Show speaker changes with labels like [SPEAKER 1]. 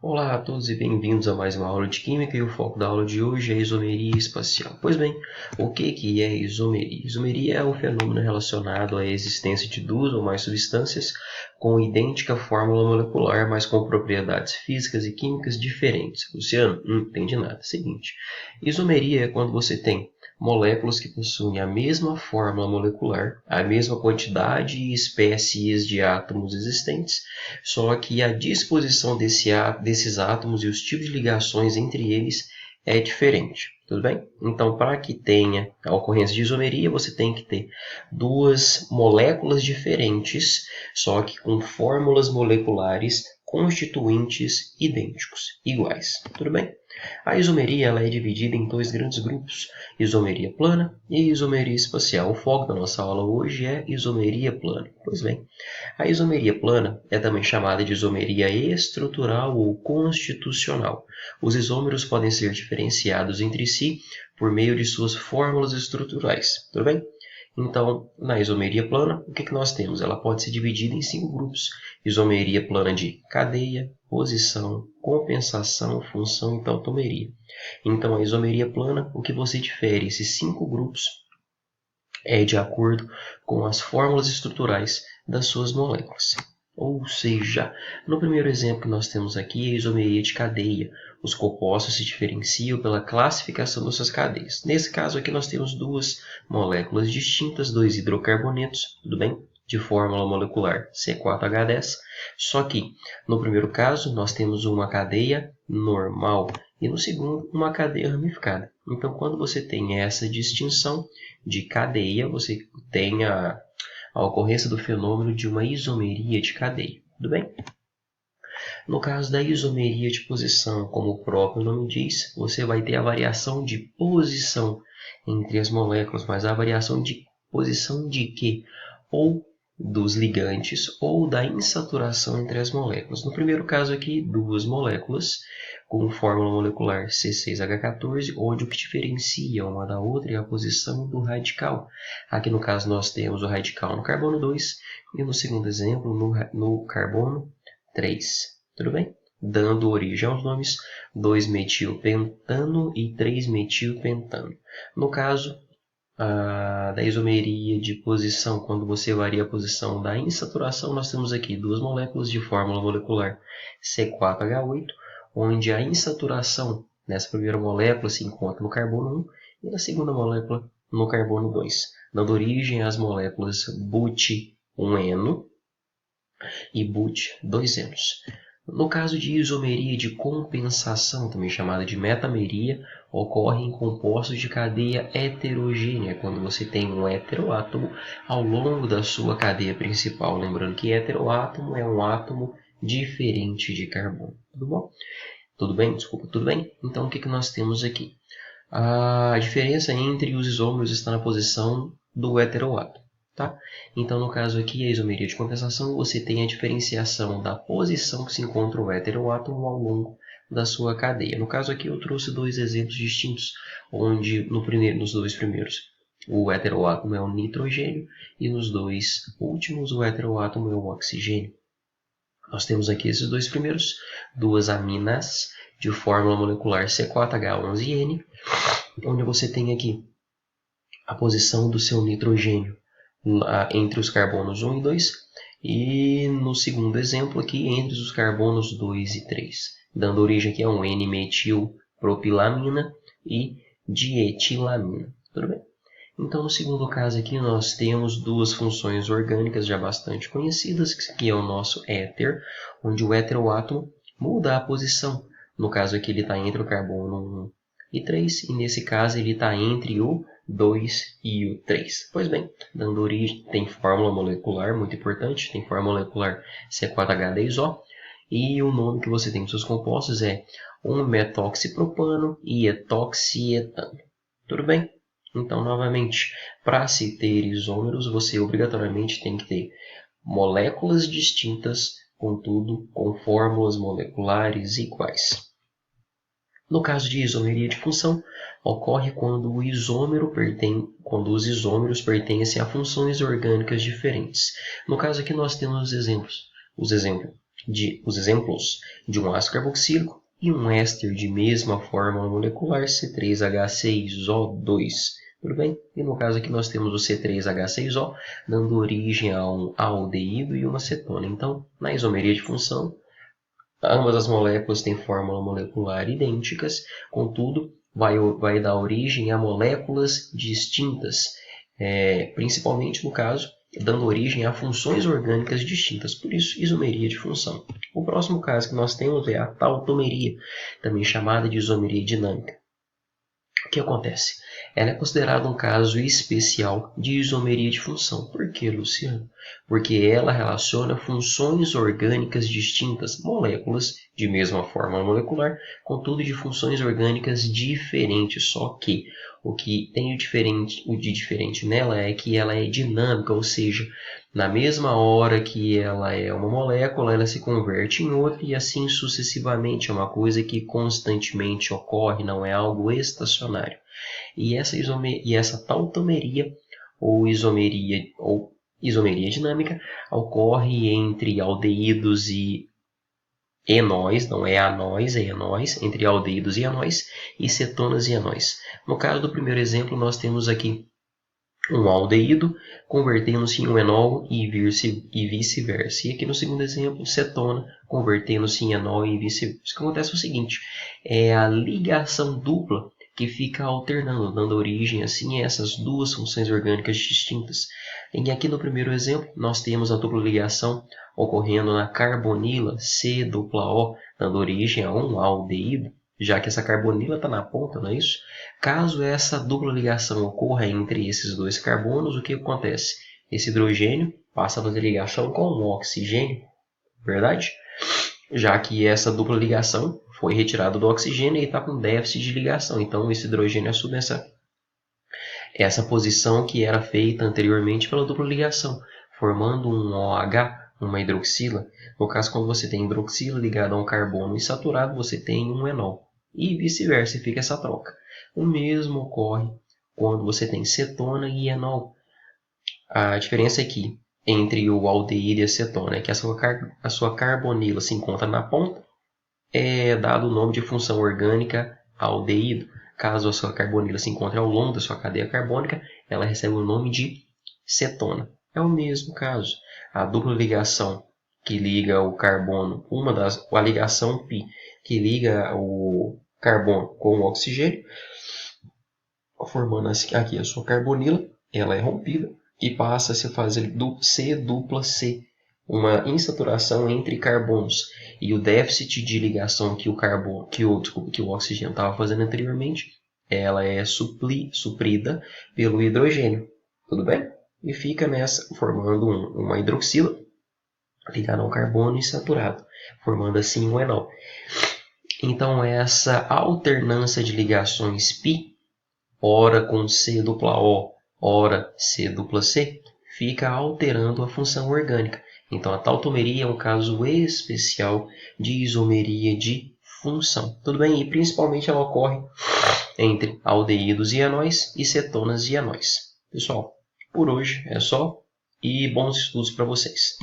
[SPEAKER 1] Olá a todos e bem-vindos a mais uma aula de Química e o foco da aula de hoje é a isomeria espacial. Pois bem, o que é isomeria? Isomeria é um fenômeno relacionado à existência de duas ou mais substâncias com idêntica fórmula molecular, mas com propriedades físicas e químicas diferentes. Luciano, não entendi nada. Seguinte, isomeria é quando você tem moléculas que possuem a mesma fórmula molecular, a mesma quantidade e espécies de átomos existentes, só que a disposição desses átomos e os tipos de ligações entre eles é diferente. Tudo bem? Então, para que tenha a ocorrência de isomeria, você tem que ter duas moléculas diferentes, só que com fórmulas moleculares constituintes idênticos, iguais. Tudo bem? A isomeria ela é dividida em dois grandes grupos, isomeria plana e isomeria espacial. O foco da nossa aula hoje é isomeria plana. Pois bem, a isomeria plana é também chamada de isomeria estrutural ou constitucional. Os isômeros podem ser diferenciados entre si por meio de suas fórmulas estruturais. Tudo bem? Então, na isomeria plana, o que nós temos? Ela pode ser dividida em 5 grupos. Isomeria plana de cadeia, posição, compensação, função e tautomeria. Então, a isomeria plana, o que você difere esses 5 grupos é de acordo com as fórmulas estruturais das suas moléculas. Ou seja, no primeiro exemplo que nós temos aqui é a isomeria de cadeia. Os compostos se diferenciam pela classificação das suas cadeias. Nesse caso aqui nós temos duas moléculas distintas, dois hidrocarbonetos, tudo bem? De fórmula molecular C4H10. Só que no primeiro caso nós temos uma cadeia normal e no segundo uma cadeia ramificada. Então quando você tem essa distinção de cadeia, você tem a ocorrência do fenômeno de uma isomeria de cadeia. Tudo bem? No caso da isomeria de posição, como o próprio nome diz, você vai ter a variação de posição entre as moléculas, mas a variação de posição de quê? Ou dos ligantes ou da insaturação entre as moléculas. No primeiro caso aqui, duas moléculas com fórmula molecular C6H14, onde o que diferencia uma da outra é a posição do radical. Aqui no caso nós temos o radical no carbono 2 e no segundo exemplo no carbono 3. Tudo bem? Dando origem aos nomes 2-metilpentano e 3-metilpentano. No caso da isomeria de posição, quando você varia a posição da insaturação, nós temos aqui duas moléculas de fórmula molecular C4H8, onde a insaturação nessa primeira molécula se encontra no carbono 1 e na segunda molécula no carbono 2, dando origem às moléculas but1eno e but2eno. No caso de isomeria de compensação, também chamada de metameria, ocorre em compostos de cadeia heterogênea, quando você tem um heteroátomo ao longo da sua cadeia principal. Lembrando que heteroátomo é um átomo diferente de carbono. Tudo bom? Tudo bem? Desculpa, tudo bem? Então, o que nós temos aqui? A diferença entre os isômeros está na posição do heteroátomo. Tá? Então, no caso aqui, a isomeria de compensação, você tem a diferenciação da posição que se encontra o heteroátomo ao longo da sua cadeia. No caso aqui, eu trouxe dois exemplos distintos, onde nos dois primeiros o heteroátomo é o nitrogênio e nos dois últimos o heteroátomo é o oxigênio. Nós temos aqui esses dois primeiros, duas aminas de fórmula molecular C4H11N, onde você tem aqui a posição do seu nitrogênio entre os carbonos 1 e 2, e no segundo exemplo aqui, entre os carbonos 2 e 3, dando origem aqui a um N-metilpropilamina e dietilamina. Tudo bem? Então, no segundo caso aqui, nós temos duas funções orgânicas já bastante conhecidas, que é o nosso éter, onde o heteroátomo muda a posição. No caso aqui, ele está entre o carbono 1 e 3, e nesse caso ele está entre o 2 e o 3. Pois bem, dando origem, tem fórmula molecular, muito importante, tem fórmula molecular C4H10O, e o nome que você tem nos seus compostos é 1-metoxipropano e etoxietano. Tudo bem? Então, novamente, para se ter isômeros, você obrigatoriamente tem que ter moléculas distintas, contudo, com fórmulas moleculares iguais. No caso de isomeria de função, ocorre quando os isômeros pertencem a funções orgânicas diferentes. No caso aqui nós temos os exemplos. os exemplos de um ácido carboxílico e um éster de mesma fórmula molecular, C3H6O2. Tudo bem? E no caso aqui nós temos o C3H6O, dando origem a um aldeído e uma cetona. Então, na isomeria de função, ambas as moléculas têm fórmula molecular idênticas, contudo, vai dar origem a moléculas distintas, principalmente no caso, dando origem a funções orgânicas distintas, por isso isomeria de função. O próximo caso que nós temos é a tautomeria, também chamada de isomeria dinâmica. O que acontece? Ela é considerada um caso especial de isomeria de função. Por que, Luciano? Porque ela relaciona funções orgânicas distintas, moléculas de mesma fórmula molecular, contudo de funções orgânicas diferentes. Só que o que tem de diferente nela é que ela é dinâmica, ou seja, na mesma hora que ela é uma molécula, ela se converte em outra e assim sucessivamente. É uma coisa que constantemente ocorre, não é algo estacionário. E essa tautomeria ou isomeria dinâmica ocorre entre aldeídos e enóis, não é anóis, é enóis, entre aldeídos e enóis e cetonas e enóis. No caso do primeiro exemplo, nós temos aqui um aldeído convertendo-se em um enol e vice-versa. E aqui no segundo exemplo, cetona convertendo-se em enol e vice-versa. O que acontece é o seguinte, é a ligação dupla que fica alternando, dando origem assim a essas duas funções orgânicas distintas. E aqui no primeiro exemplo, nós temos a dupla ligação ocorrendo na carbonila C-O, dando origem a um aldeído, já que essa carbonila está na ponta, não é isso? Caso essa dupla ligação ocorra entre esses dois carbonos, o que acontece? Esse hidrogênio passa a fazer ligação com o oxigênio, verdade? Já que essa dupla ligação foi retirada do oxigênio e está com déficit de ligação. Então, esse hidrogênio assume essa posição que era feita anteriormente pela dupla ligação, formando um OH, uma hidroxila. No caso, quando você tem hidroxila ligada a um carbono insaturado, você tem um enol. E vice-versa, fica essa troca. O mesmo ocorre quando você tem cetona e enol. A diferença aqui entre o aldeído e a cetona é que a sua carbonila se encontra na ponta, é dado o nome de função orgânica aldeído. Caso a sua carbonila se encontre ao longo da sua cadeia carbônica, ela recebe o nome de cetona. É o mesmo caso. A dupla ligação que liga o carbono, a ligação π que liga o carbono com o oxigênio, formando aqui a sua carbonila, ela é rompida e passa a se fazer C-C, uma insaturação entre carbonos. E o déficit de ligação que o oxigênio estava fazendo anteriormente, ela é suprida pelo hidrogênio. Tudo bem? E fica nessa, formando uma hidroxila ligada ao carbono insaturado, formando assim um enol. Então, essa alternância de ligações π, ora com C-O, ora C-C, fica alterando a função orgânica. Então, a tautomeria é um caso especial de isomeria de função. Tudo bem? E principalmente ela ocorre entre aldeídos e enóis e cetonas e enóis. Pessoal, por hoje é só e bons estudos para vocês.